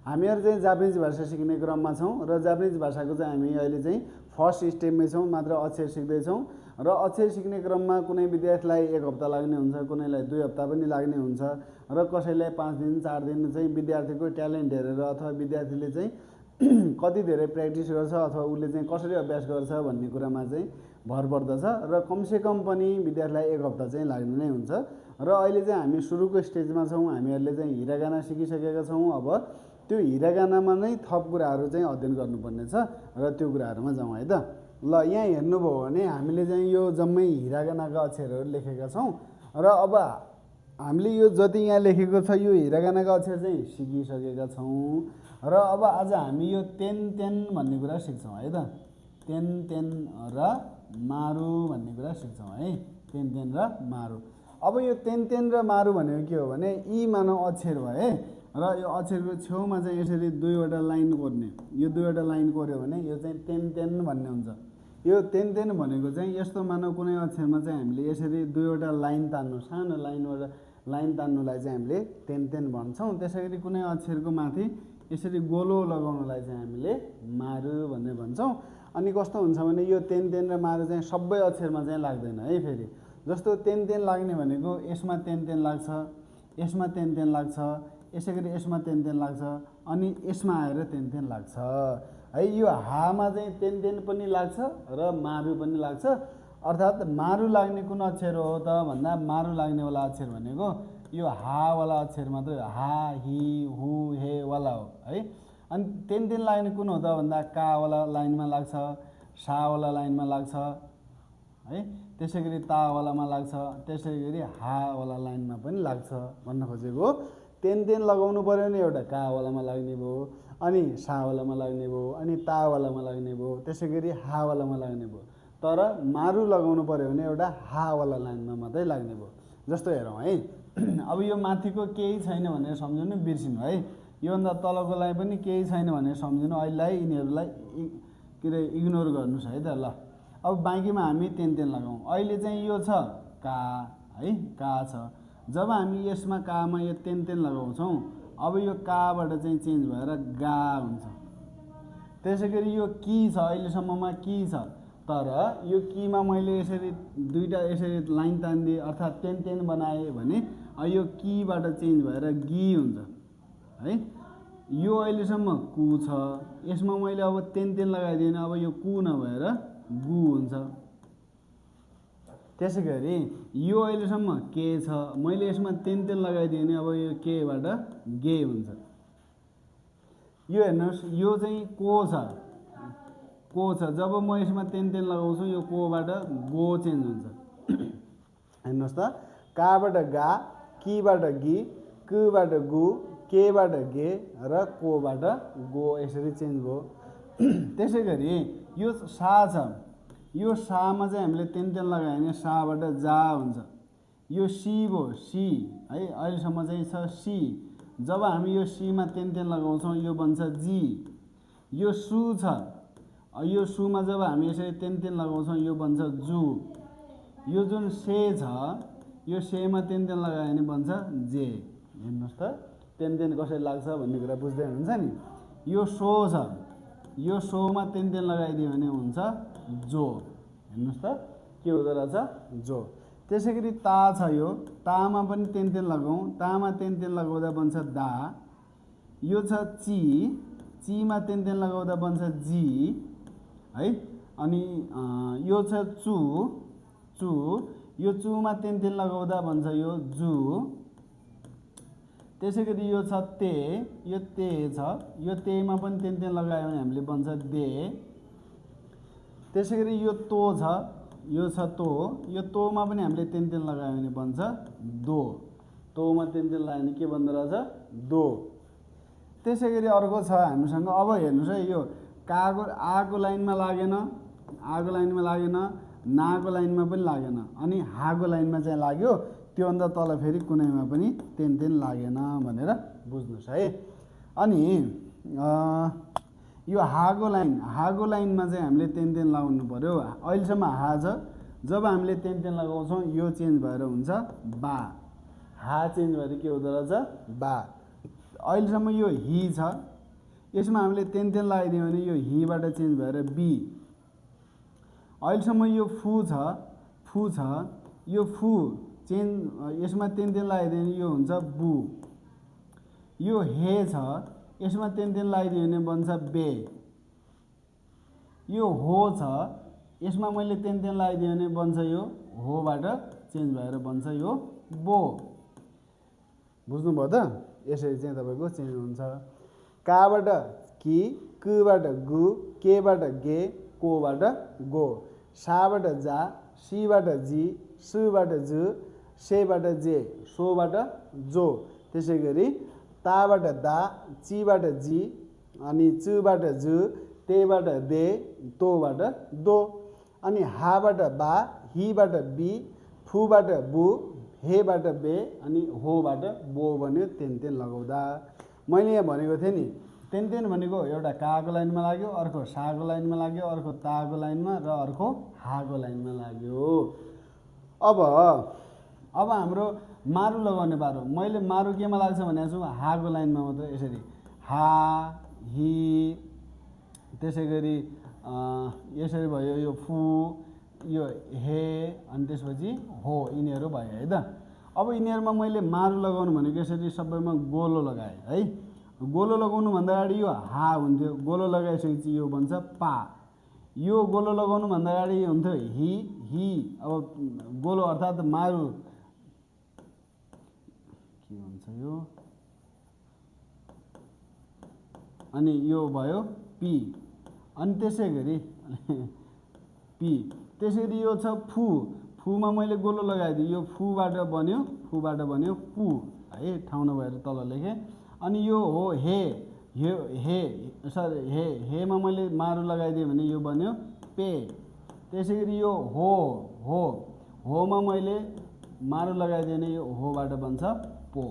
हामीहरू चाहिँ जापानिज भाषा सिक्ने क्रममा छौँ र जापानिज भाषाको चाहिँ हामी अहिले चाहिँ फर्स्ट स्टेपमै छौँ, मात्र अक्षर सिक्दैछौँ। र अक्षर सिक्ने क्रममा कुनै विद्यार्थीलाई 1 हप्ता लाग्ने हुन्छ, कुनैलाई 2 हप्ता पनि लाग्ने हुन्छ र कसैलाई 5 दिन 4 दिन चाहिँ विद्यार्थीको ट्यालेन्ट हेरेर अथवा विद्यार्थीले चाहिँ कति धेरै प्र्याक्टिस गर्छ अथवा उसले चाहिँ कसरी अभ्यास गर्छ भन्ने कुरामा चाहिँ भर पर्दछ र कमसेकम पनि विद्यार्थीलाई 1 हप्ता चाहिँ लाग्ने नै हुन्छ। र अहिले चाहिँ हामी सुरुको स्टेजमा छौँ, हामीहरूले चाहिँ हिरागाना सिकिसकेका छौँ। अब त्यो हिरागानामा नै थप कुराहरू चाहिँ अध्ययन गर्नुपर्ने छ र त्यो कुराहरूमा जाउँ है त। ल यहाँ हेर्नुभयो भने हामीले चाहिँ यो जम्मै हिरागानाका अक्षरहरू लेखेका छौँ र अब हामीले यो जति यहाँ लेखेको छ यो हिरागानाका अक्षर चाहिँ सिकिसकेका छौँ र अब आज हामी यो तेन तेन भन्ने कुरा सिक्छौँ है त। तेन तेन र मारु भन्ने कुरा सिक्छौँ है, तेन तेन र मारु। अब यो तेन तेन र मारु भनेको के हो भने यी मानव अक्षर भए र यो अक्षरको छेउमा चाहिँ यसरी 2वटा लाइन कोर्ने, यो 2वटा लाइन कोर्यो भने यो चाहिँ तेन तेन भन्ने हुन्छ। यो तेन तेन भनेको चाहिँ यस्तो मानव कुनै अक्षरमा चाहिँ हामीले यसरी 2वटा लाइन तान्नु, सानो लाइन तान्नुलाई चाहिँ हामीले तेन तेन भन्छौँ। त्यसैगरी कुनै अक्षरको माथि यसरी गोलो लगाउनुलाई चाहिँ हामीले मारु भन्ने भन्छौँ। अनि कस्तो हुन्छ भने यो तेन तेन र मारु चाहिँ सबै अक्षरमा चाहिँ लाग्दैन है। फेरि जस्तो तेन तेन लाग्ने भनेको यसमा तेन तेन लाग्छ, यसमा तेन तेन लाग्छ, यसै गरी यसमा तेन तेन लाग्छ, अनि यसमा आएर तेन तेन लाग्छ है। यो हामा चाहिँ तेन तेन पनि लाग्छ र मारु पनि लाग्छ। अर्थात् मारु लाग्ने कुन अक्षर हो त भन्दा मारु लाग्नेवाला अक्षर भनेको यो हावाला अक्षर मात्रै हो, हा हि हु हे वाला हो है। अनि तेन तेन लाग्ने कुन हो त भन्दा कावाला लाइनमा लाग्छ, सावाला लाइनमा लाग्छ है, त्यसै गरी तावालामा लाग्छ, त्यसै गरी हावाला लाइनमा पनि लाग्छ भन्न खोजेको हो। तेन तेन लगाउनु पऱ्यो भने एउटा कावालामा लाग्ने भयो, अनि सावालामा लाग्ने भयो, अनि तावालामा लाग्ने भयो, त्यसै गरी हावालामा लाग्ने भयो। तर मारु लगाउनु पऱ्यो भने एउटा हावाला लाइनमा मात्रै लाग्ने भयो। जस्तो हेरौँ है, अब यो माथिको केही छैन भनेर सम्झनु, बिर्सिनु है। योभन्दा तलकोलाई पनि केही छैन भनेर सम्झनु, अहिलेलाई यिनीहरूलाई के अरे इग्नोर गर्नुहोस् है त। ल अब बाँकीमा हामी तेन तेन लगाउँ। अहिले चाहिँ यो छ का है, का छ। जब हामी यसमा कामा यो तेन तेन लगाउँछौँ, अब यो काबाट चाहिँ चेन्ज भएर गा हुन्छ। त्यसै गरी यो कि छ, अहिलेसम्ममा कि छ, तर यो किमा मैले यसरी 2टा यसरी लाइन तानिदिएँ अर्थात् तेन तेन बनाएँ भने यो किबाट चेन्ज भएर गि हुन्छ है। यो अहिलेसम्म कु छ, यसमा मैले अब तेन तेन लगाइदिएँ अब यो कु नभएर गु हुन्छ। त्यसै गरी यो अहिलेसम्म के छ, मैले यसमा तेन तेन लगाइदिएँ भने अब यो केबाट गे हुन्छ। यो हेर्नुहोस्, यो चाहिँ को छ, को छ, जब म यसमा तेन तेन लगाउँछु यो कोबाट गो चेन्ज हुन्छ। हेर्नुहोस् त, काबाट गा, किबाट गि, कुबाट गु, केबाट गे र कोबाट गो यसरी चेन्ज भयो। त्यसै गरी यो सा छ, यो सामा चाहिँ हामीले तेन तेन लगायो भने साबाट जा हुन्छ। यो सी भयो, सी है, अहिलेसम्म चाहिँ छ सी। जब हामी यो सीमा तेन तेन लगाउँछौँ यो बन्छ जी। यो सु छ, यो सुमा जब हामी यसरी तेन तेन लगाउँछौँ यो बन्छ जु। यो जुन से छ, यो सेमा तेन तेन लगायो भने बन्छ जे। हेर्नुहोस् त तेन तेन कसरी लाग्छ भन्ने कुरा बुझ्दै हुनुहुन्छ नि। यो सो छ, यो सोमा तेन तेन लगाइदियो भने हुन्छ जो। हेर्नुहोस् त के हुँदो रहेछ, जो। त्यसै गरी ता छ, यो तामा पनि तेन तेन लगाउँ, तामा तेन तेन लगाउँदा बन्छ दा। यो छ ची, चीमा तेन तेन लगाउँदा बन्छ जी है। अनि यो छ चु, चु, यो चुमा तेन तेन लगाउँदा बन्छ यो जु। त्यसै गरी यो छ ते, यो ते छ, यो तेमा पनि तेन तेन लगायो भने हामीले बन्छ दे। त्यसै गरी यो तो छ, यो छ तो, यो तोमा पनि हामीले तेन तेन लगायो भने बन्छ दो। तोमा तेन तेन लगायो भने के बन्दो रहेछ, दो। त्यसै गरी अर्को छ हामीसँग। अब हेर्नुहोस् है, यो काको आको लाइनमा लागेन, आको लाइनमा लागेन, नाको लाइनमा पनि लागेन, अनि हाको लाइनमा चाहिँ लाग्यो। त्योभन्दा तल फेरि कुनैमा पनि तेन तेन लागेन भनेर बुझ्नुहोस् है। अनि यो हाको लाइनमा चाहिँ हामीले तेन तेन लगाउनु पर्यो। अहिलेसम्म हा छ, जब हामीले तेन तेन लगाउँछौँ यो चेन्ज भएर हुन्छ बा। हा चेन्ज भएर के हुँदो रहेछ, बा। अहिलेसम्म यो हि छ, यसमा हामीले तेन लगाइदियौँ भने यो हीबाट चेन्ज भएर बी। अहिलेसम्म यो फु छ यो फु चेन्ज यसमा तेन लगाइदियो भने यो हुन्छ बु। यो हे छ यसमा तेन लगाइदियो भने बन्छ बे। यो हो छ यसमा मैले तेन लगाइदियो भने बन्छ यो होबाट चेन्ज भएर बन्छ यो बो। बुझ्नुभयो त? यसरी चाहिँ तपाईँको चेन्ज हुन्छ। काबाट कि, कबाट गु, केबाट गे, कोबाट गो, साबाट जा, सीबाट जी, सुबाट जु, सेबाट जे, सोबाट जो। त्यसै गरी ताबाट दा, चीबाट जी, अनि चुबाट जु, तेबाट दे, तोबाट दो। अनि हाबाट बा, हीबाट बी, फुबाट बु, हेबाट बे, अनि होबाट बो भन्यो तेन लगाउँदा। मैले यहाँ भनेको थिएँ नि तेन भनेको एउटा काको लाइनमा लाग्यो, अर्को साको लाइनमा लाग्यो, अर्को ताको लाइनमा र अर्को हाको लाइनमा लाग्यो। अब हाम्रो मारु लगाउने बारो। मैले मारु केमा लाग्छ भनेको छु? हाको लाइनमा मात्र। यसरी हा, हि, त्यसै गरी यसरी भयो यो फु, यो हे, अनि त्यसपछि हो, यिनीहरू भयो है त। अब यिनीहरूमा मैले मारु लगाउनु भनेको यसरी सबैमा गोलो लगाएँ है। गोलो लगाउनु भन्दा अगाडि यो हा हुन्थ्यो, गोलो लगाइसकेपछि यो बन्छ पा। यो गोलो लगाउनु भन्दा अगाडि हुन्थ्यो हि। अब गोलो अर्थात् मारु के भन्छ यो, अनि यो भयो पी। अनि त्यसै गरी पी। त्यसरी यो छ फु। फुमा मैले गोलो लगाइदिएँ, यो फुबाट बन्यो पु है, ठाउँ नभएर तल लेखेँ। अनि यो हो हे, हेमा मैले मारु लगाइदिएँ भने यो बन्यो पे। त्यसै गरी यो होमा मैले मारु लगाइदिएँ भने यो होबाट बन्छ पो।